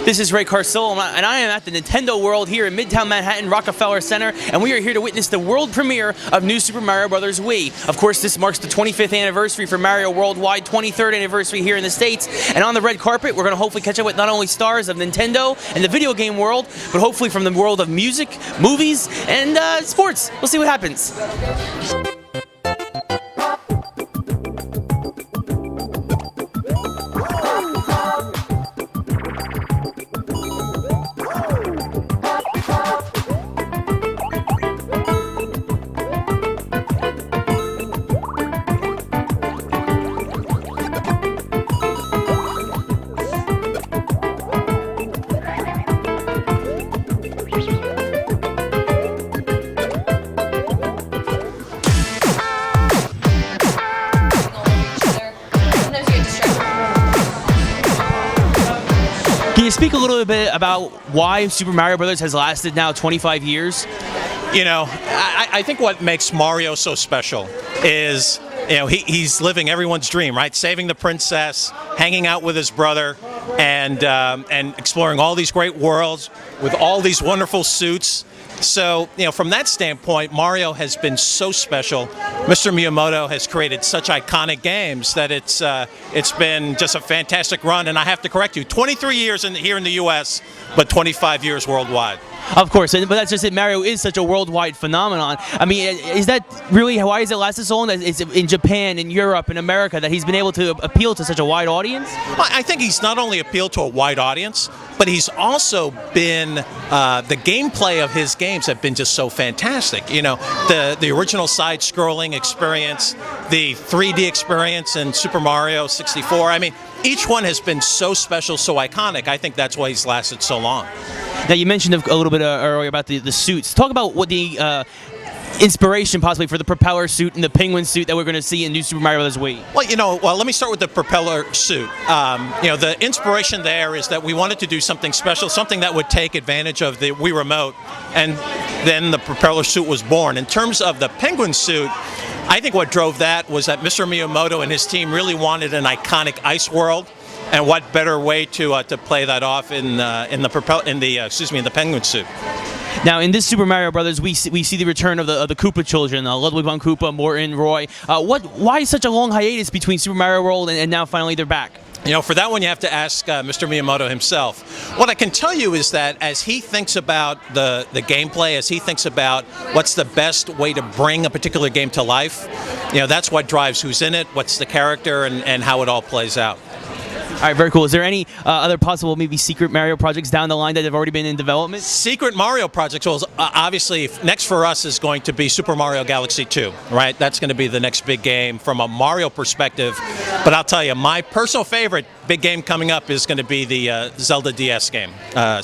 This is Ray Carsillo, and I am at the Nintendo World here in Midtown Manhattan, Rockefeller Center, and we are here to witness the world premiere of New Super Mario Bros. Wii. Of course, this marks the 25th anniversary for Mario Worldwide, 23rd anniversary here in the States, and on the red carpet, we're going to hopefully catch up with not only stars of Nintendo and the video game world, but hopefully from the world of music, movies, and sports. We'll see what happens. Can you speak a little bit about why Super Mario Bros. Has lasted now 25 years? You know, I think what makes Mario so special is, you know, he's living everyone's dream, right? Saving the princess, hanging out with his brother, and exploring all these great worlds with all these wonderful suits. So, you know, from that standpoint, Mario has been so special. Mr. Miyamoto has created such iconic games that it's been just a fantastic run. And I have to correct you, 23 years here in the U.S., but 25 years worldwide. Of course, but that's just it. Mario is such a worldwide phenomenon. I mean, is that really, why has it lasted so long? That it's in Japan, in Europe, in America, that he's been able to appeal to such a wide audience? Well, I think he's not only appealed to a wide audience, but he's also been, the gameplay of his games have been just so fantastic. You know, the original side-scrolling experience, the 3D experience in Super Mario 64. I mean, each one has been so special, so iconic. I think that's why he's lasted so long. Now, you mentioned a little bit earlier about the suits. Talk about what the inspiration possibly for the propeller suit and the penguin suit that we're going to see in New Super Mario Bros. Wii. Well, let me start with the propeller suit. You know, the inspiration there is that we wanted to do something special, something that would take advantage of the Wii Remote, and then the propeller suit was born. In terms of the penguin suit, I think what drove that was that Mr. Miyamoto and his team really wanted an iconic ice world. And what better way to play that off in the penguin suit? Now, in this Super Mario Brothers, we see the return of the Koopa children, Ludwig von Koopa, Morton, Roy. Why such a long hiatus between Super Mario World and now finally they're back? You know, for that one, you have to ask Mr. Miyamoto himself. What I can tell you is that as he thinks about the gameplay, as he thinks about what's the best way to bring a particular game to life, you know, that's what drives who's in it, what's the character, and how it all plays out. All right, very cool. Is there any other possible maybe secret Mario projects down the line that have already been in development? Secret Mario projects, well, obviously, next for us is going to be Super Mario Galaxy 2, right? That's going to be the next big game from a Mario perspective. But I'll tell you, my personal favorite big game coming up is going to be the Zelda DS game,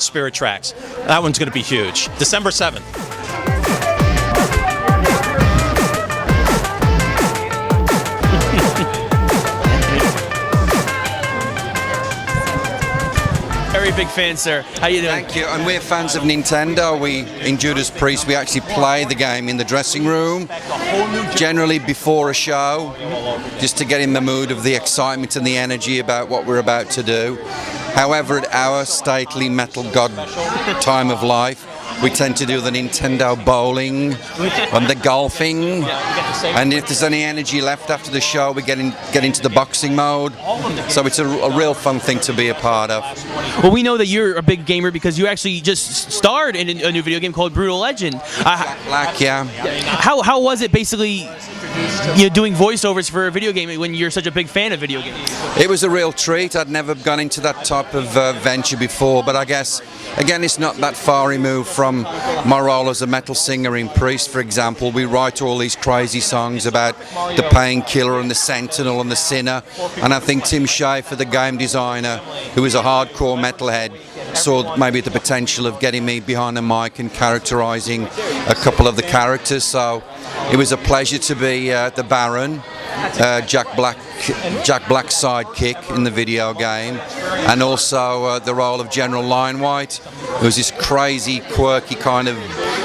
Spirit Tracks. That one's going to be huge. December 7th. Very big fan, sir. How you doing? Thank you. And we're fans of Nintendo. In Judas Priest, we actually play the game in the dressing room, generally before a show, just to get in the mood of the excitement and the energy about what we're about to do. However, at our stately metal god time of life, we tend to do the Nintendo bowling and the golfing, and if there's any energy left after the show, we get into the boxing mode. So it's a real fun thing to be a part of. Well, we know that you're a big gamer because you actually just starred in a new video game called Brutal Legend. Jack Black, yeah. How was it basically, you know, doing voiceovers for a video game when you're such a big fan of video games? It was a real treat. I'd never gone into that type of venture before, but I guess, again, it's not that far removed from my role as a metal singer in Priest, for example. We write all these crazy songs about the Painkiller and the Sentinel and the Sinner, and I think Tim Schafer, the game designer, who is a hardcore metalhead, saw maybe the potential of getting me behind the mic and characterizing a couple of the characters. So it was a pleasure to be the Baron, Jack Black's sidekick in the video game, and also the role of General Linewhite, who's this crazy, quirky kind of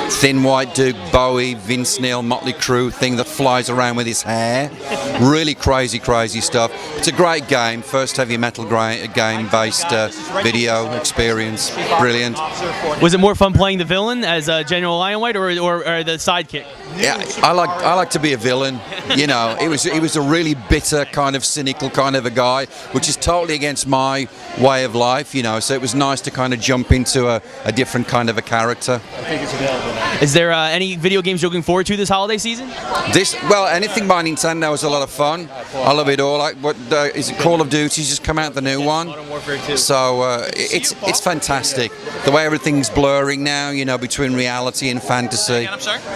Thin White Duke, Bowie, Vince Neil, Motley Crue thing that flies around with his hair. Really crazy stuff. It's a great game, first heavy metal game-based video experience. Brilliant. Was it more fun playing the villain as General Lionwhite or the sidekick? Yeah, I like to be a villain. You know, he was a really bitter, kind of cynical kind of a guy, which is totally against my way of life. You know, so it was nice to kind of jump into a different kind of a character. Is there any video games you're looking forward to this holiday season? Anything by Nintendo is a lot of fun. I love it all. Like is it Call of Duty's just come out, the new one? Modern Warfare 2. So it's fantastic. The way everything's blurring now, you know, between reality and fantasy.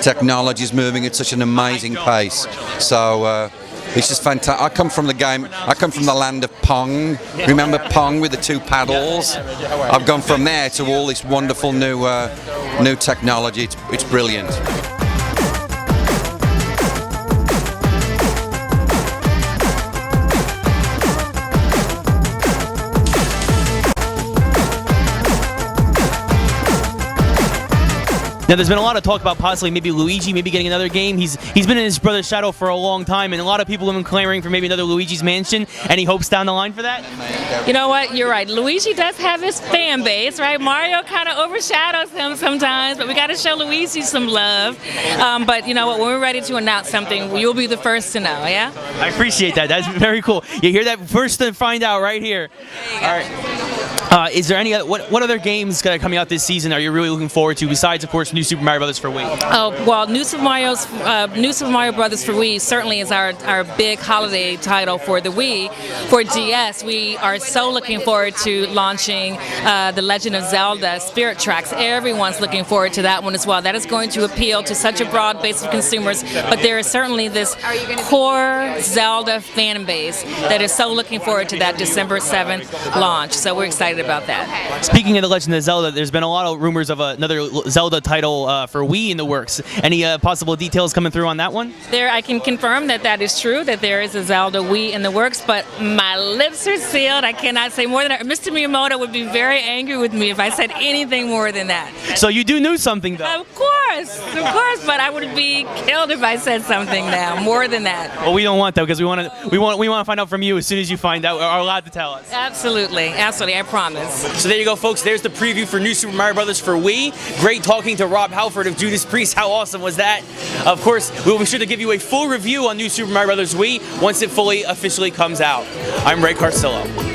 Technology is moving at such an amazing pace. So it's just fantastic. I come from the land of Pong. Remember Pong with the two paddles? I've gone from there to all this wonderful new technology. It's brilliant. Now, there's been a lot of talk about possibly maybe Luigi maybe getting another game. He's been in his brother's shadow for a long time, and a lot of people have been clamoring for maybe another Luigi's Mansion. Any hopes down the line for that? You know what? You're right. Luigi does have his fan base, right? Mario kind of overshadows him sometimes, but we got to show Luigi some love. But you know what? When we're ready to announce something, you'll be the first to know, yeah? I appreciate that. That's very cool. You hear that first to find out right here. All right. Is there any other, what other games coming out this season are you really looking forward to besides, of course, New Super Mario Bros. For Wii? Oh well, New Super Mario Bros. For Wii certainly is our big holiday title for the Wii. For DS, we are so looking forward to launching The Legend of Zelda Spirit Tracks. Everyone's looking forward to that one as well. That is going to appeal to such a broad base of consumers, but there is certainly this core Zelda fan base that is so looking forward to that December 7th launch. So we're excited about that. Speaking of The Legend of Zelda, there's been a lot of rumors of another Zelda title for Wii in the works. Any possible details coming through on that one? I can confirm that is true, that there is a Zelda Wii in the works, but my lips are sealed. I cannot say more than that. Mr. Miyamoto would be very angry with me if I said anything more than that. So you do know something, though? Of course, but I would be killed if I said something now, more than that. Well, we don't want that because we want to find out from you as soon as you find out or are allowed to tell us. Absolutely, I promise. So there you go, folks. There's the preview for New Super Mario Bros. For Wii. Great talking to Rob Halford of Judas Priest. How awesome was that? Of course, we'll be sure to give you a full review on New Super Mario Bros. Wii once it fully officially comes out. I'm Ray Carsillo.